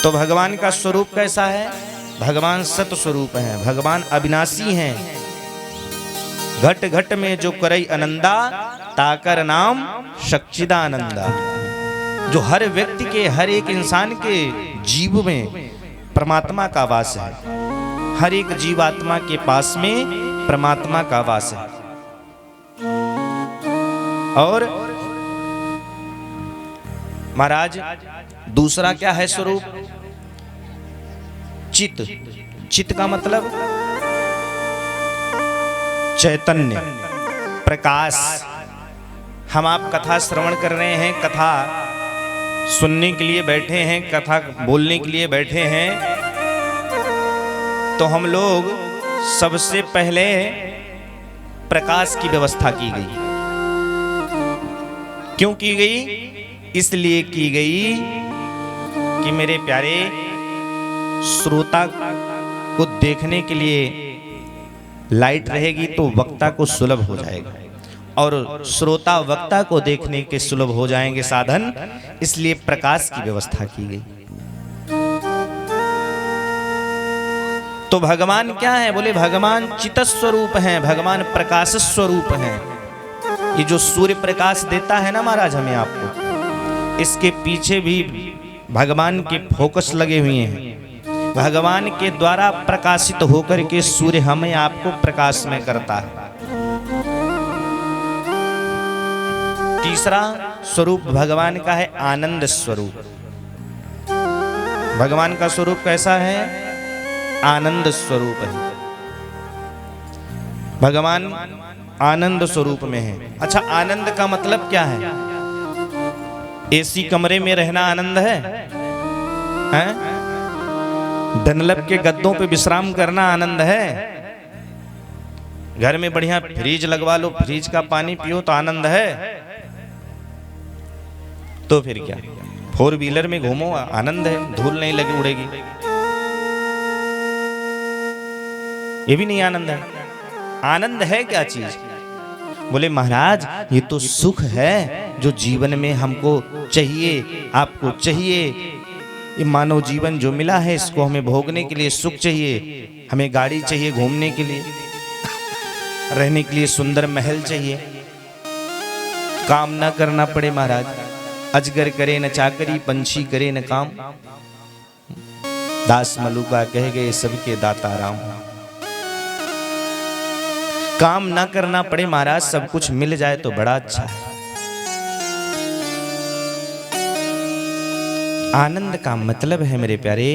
तो भगवान का स्वरूप कैसा है? भगवान सत स्वरूप हैं, भगवान अविनाशी हैं। घट घट में जो करई आनंदा, ताकर नाम सच्चिदानंदा। जो हर व्यक्ति के, हर एक इंसान के जीव में परमात्मा का वास है। हर एक जीवात्मा के पास में परमात्मा का वास है। और महाराज दूसरा क्या है स्वरूप? चित। चित का मतलब चैतन्य, प्रकाश। हम आप कथा श्रवण कर रहे हैं, कथा सुनने के लिए बैठे हैं, कथा बोलने के लिए बैठे हैं, तो हम लोग सबसे पहले प्रकाश की व्यवस्था की गई। क्यों की गई? इसलिए की गई कि मेरे प्यारे श्रोता को देखने के लिए लाइट रहेगी तो वक्ता को सुलभ हो जाएगा, और श्रोता वक्ता को देखने के सुलभ हो जाएंगे साधन, इसलिए प्रकाश की व्यवस्था की गई। तो भगवान क्या है? बोले भगवान चित स्वरूप हैं, भगवान प्रकाश स्वरूप हैं। ये जो सूर्य प्रकाश देता है ना महाराज हमें आपको, इसके पीछे भी भगवान के फोकस लगे हुए हैं। भगवान के द्वारा प्रकाशित होकर के सूर्य हमें आपको प्रकाश में करता है। तीसरा स्वरूप भगवान का है आनंद स्वरूप। भगवान का स्वरूप कैसा है? आनंद स्वरूप है। भगवान आनंद स्वरूप में है। अच्छा, आनंद का मतलब क्या है? एसी कमरे में रहना आनंद है? डनलप के गद्दों पे विश्राम करना आनंद है? घर में बढ़िया फ्रिज लगवा लो, फ्रिज का पानी पियो तो आनंद है? तो फिर क्या? 4 व्हीलर में घूमो, आनंद है, धूल नहीं लगी उड़ेगी, ये भी नहीं आनंद है। आनंद है क्या चीज? बोले महाराज ये तो सुख है जो जीवन में हमको चाहिए, आपको चाहिए। ये मानव जीवन जो मिला है इसको हमें भोगने के लिए सुख चाहिए। हमें गाड़ी चाहिए घूमने के लिए, रहने के लिए सुंदर महल चाहिए, काम ना करना पड़े महाराज। अजगर करे न चाकरी, पंछी करे न काम, दास मलुका कह गए सबके दाता राम। काम ना करना पड़े महाराज, सब कुछ मिल जाए तो बड़ा अच्छा है। आनंद का मतलब है मेरे प्यारे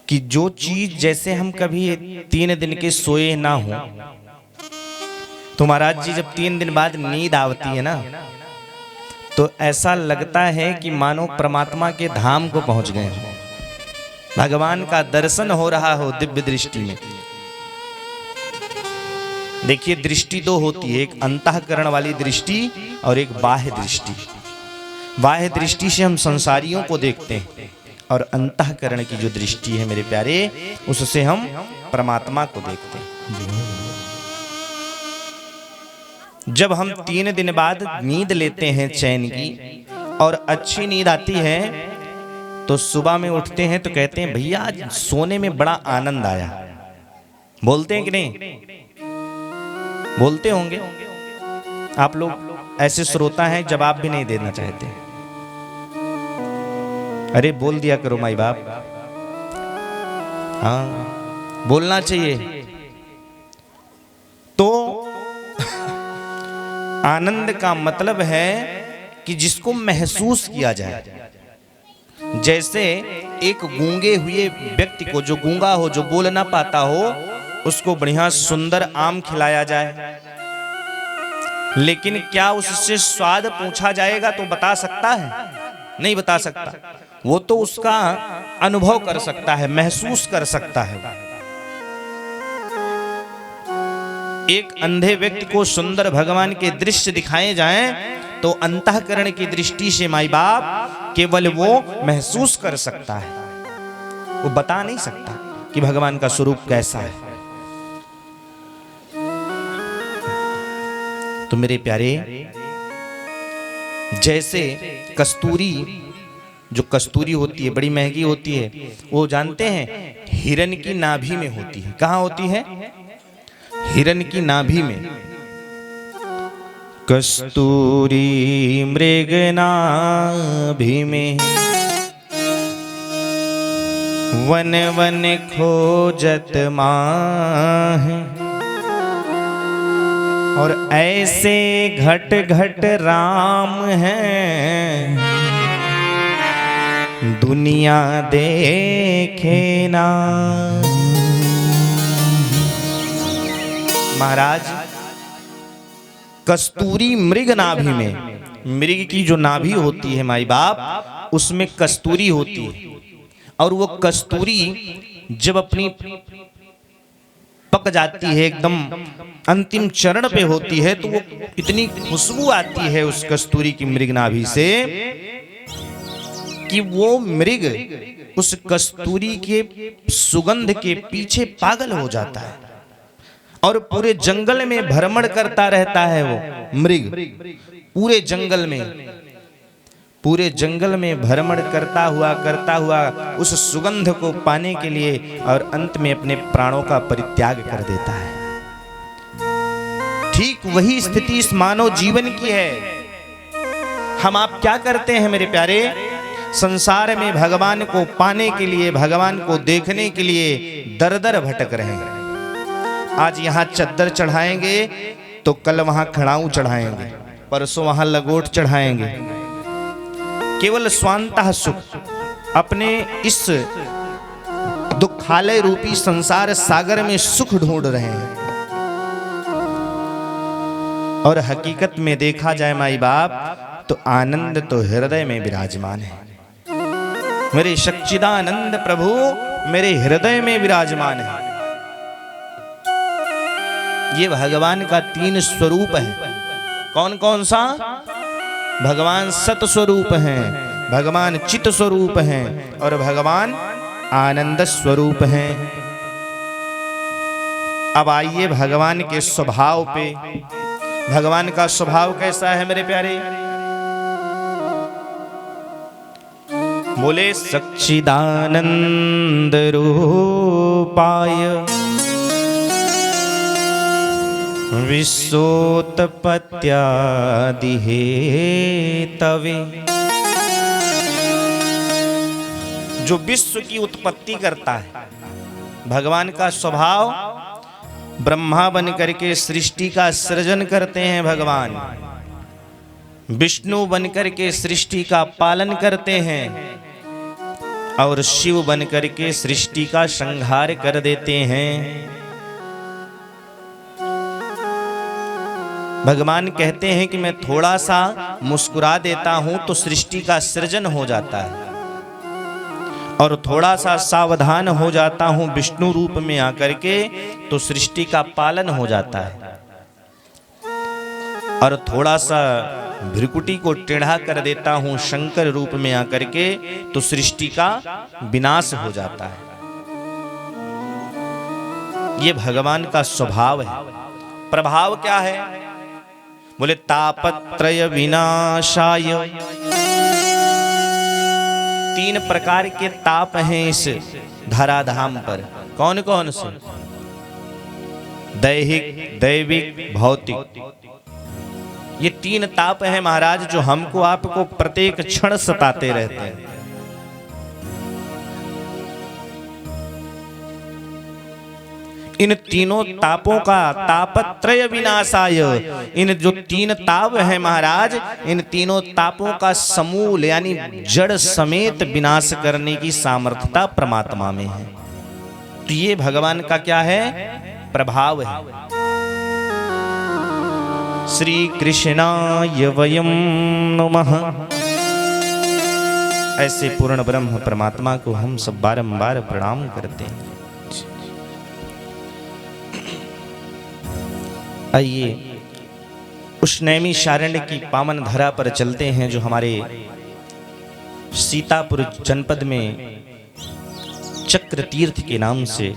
कि जो चीज, जैसे हम कभी 3 दिन के सोए ना हो तो महाराज जी जब 3 दिन बाद नींद आती है ना, तो ऐसा लगता है कि मानो परमात्मा के धाम को पहुंच गए हो, भगवान का दर्शन हो रहा हो दिव्य दृष्टि में। देखिए दृष्टि 2 होती है, एक अंतःकरण वाली दृष्टि और एक बाह्य दृष्टि। बाह्य दृष्टि से हम संसारियों को देखते हैं, और अंतःकरण की जो दृष्टि है मेरे प्यारे, उससे हम परमात्मा को देखते हैं। जब हम 3 दिन बाद नींद लेते हैं चैन की, और अच्छी नींद आती है, तो सुबह में उठते हैं तो कहते हैं भैया आज सोने में बड़ा आनंद आया। बोलते हैं कि नहीं? बोलते होंगे आप लोग। ऐसे श्रोता हैं जवाब भी नहीं देना चाहते। अरे बोल दिया करो माई बाप, हाँ बोलना चाहिए। तो आनंद का मतलब है कि जिसको महसूस किया जाए। जैसे एक गूंगे हुए व्यक्ति को, जो गूंगा हो, जो बोल ना पाता हो, उसको बढ़िया सुंदर आम खिलाया जाए, लेकिन क्या उससे स्वाद पूछा जाएगा तो बता सकता है? नहीं बता सकता। वो तो उसका अनुभव कर सकता है, महसूस कर सकता है। एक अंधे व्यक्ति को सुंदर भगवान के दृश्य दिखाए जाएं तो अंतःकरण की दृष्टि से माई बाप केवल वो महसूस कर सकता है, वो बता नहीं सकता कि भगवान का स्वरूप कैसा है। तो मेरे प्यारे, जैसे कस्तूरी जो कस्तूरी होती है बड़ी महंगी होती है, वो जानते हैं हिरन की नाभि में होती है। कहाँ होती है? हिरन की नाभि में। कस्तूरी मृग नाभि में, वन वन खोजत माहे, और ऐसे घट घट राम हैं, दुनिया देखे ना। महाराज कस्तूरी मृग नाभि में, मृग की जो नाभि होती है माई बाप, उसमें कस्तूरी होती है, और वो कस्तूरी जब अपनी पक जाती है, एकदम अंतिम चरण पे होती है, तो वो इतनी खुशबू आती है उस कस्तूरी की मृग नाभि से कि वो मृग उस कस्तूरी के सुगंध के पीछे पागल हो जाता है और पूरे जंगल में भ्रमण करता रहता है। वो मृग पूरे जंगल में भ्रमण करता हुआ उस सुगंध को पाने के लिए, और अंत में अपने प्राणों का परित्याग कर देता है। ठीक वही स्थिति इस मानव जीवन की है। हम आप क्या करते हैं मेरे प्यारे? संसार में भगवान को पाने के लिए, भगवान को देखने के लिए दर दर भटक रहे हैं। आज यहाँ चद्दर चढ़ाएंगे तो कल वहां खड़ाऊ चढ़ाएंगे, परसों वहां लगोट चढ़ाएंगे। केवल स्वांतः सुख, अपने इस दुखालय रूपी संसार सागर में सुख ढूंढ रहे हैं। और हकीकत में देखा जाए माई बाप, तो आनंद तो हृदय में विराजमान है। मेरे सच्चिदानंद प्रभु मेरे हृदय में विराजमान है। ये भगवान का 3 स्वरूप है। कौन कौन सा? भगवान सत स्वरूप हैं, भगवान चित स्वरूप हैं, और भगवान आनंद स्वरूप हैं। अब आइए भगवान के स्वभाव पे। भगवान का स्वभाव कैसा है मेरे प्यारे? बोले सच्चिदानंद रूपाय विश्वोत्पत्त्यादि हेतवे। जो विश्व की उत्पत्ति करता है, भगवान का स्वभाव ब्रह्मा बन करके सृष्टि का सृजन करते हैं। भगवान विष्णु बन करके सृष्टि का पालन करते हैं, और शिव बन करके सृष्टि का संहार कर देते हैं। भगवान कहते हैं कि मैं थोड़ा सा मुस्कुरा देता हूं तो सृष्टि का सृजन हो जाता है, और थोड़ा सा सावधान हो जाता हूं विष्णु रूप में आकर के तो सृष्टि का पालन हो जाता है, और थोड़ा सा भ्रिकुटी को टेढ़ा कर देता हूं शंकर रूप में आकर के तो सृष्टि का विनाश हो जाता है। ये भगवान का स्वभाव है। प्रभाव क्या है? बोले तापत्रय विनाशाय। 3 प्रकार के ताप हैं इस धराधाम पर। कौन कौन से? दैहिक, दैविक, भौतिक। ये 3 ताप हैं महाराज, जो हमको आपको प्रत्येक क्षण सताते रहते हैं। इन तीनों तापों का तापत्रय विनाशाय, इन जो 3 ताप हैं महाराज, इन तीनों तापों का समूल यानी जड़ समेत विनाश करने की सामर्थ्यता परमात्मा में है। तो ये भगवान का क्या है? प्रभाव है। श्री कृष्णाय वयं नमः। ऐसे पूर्ण ब्रह्म परमात्मा को हम सब बारंबार प्रणाम करते हैं। आइए उस नैमिषारण्य की पावन धरा पर चलते हैं, जो हमारे सीतापुर जनपद में चक्र तीर्थ के नाम से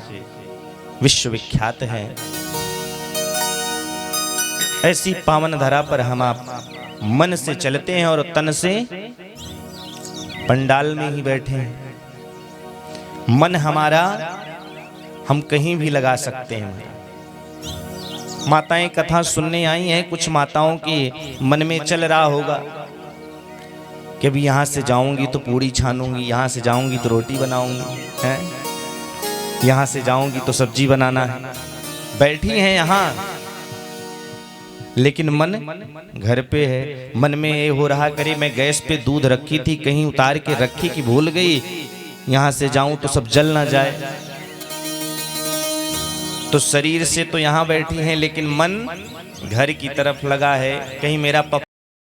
विश्वविख्यात है। ऐसी पावन धरा पर हम आप मन से चलते हैं और तन से पंडाल में ही बैठे हैं। मन हमारा हम कहीं भी लगा सकते हैं। माताएं कथा सुनने आई हैं, कुछ माताओं के मन में चल रहा होगा कि अभी यहाँ से जाऊंगी तो पूड़ी छानूंगी, यहाँ से जाऊंगी तो रोटी बनाऊंगी, हैं, यहाँ से जाऊंगी तो सब्जी बनाना है। बैठी हैं यहाँ, लेकिन मन घर पे है। मन में ये हो रहा, करे मैं गैस पे दूध रखी थी, कहीं उतार के रखी कि भूल गई, यहाँ से जाऊं तो सब जल ना जाए। तो शरीर से तो यहाँ बैठी हैं, लेकिन मन घर की तरफ लगा है, कहीं मेरा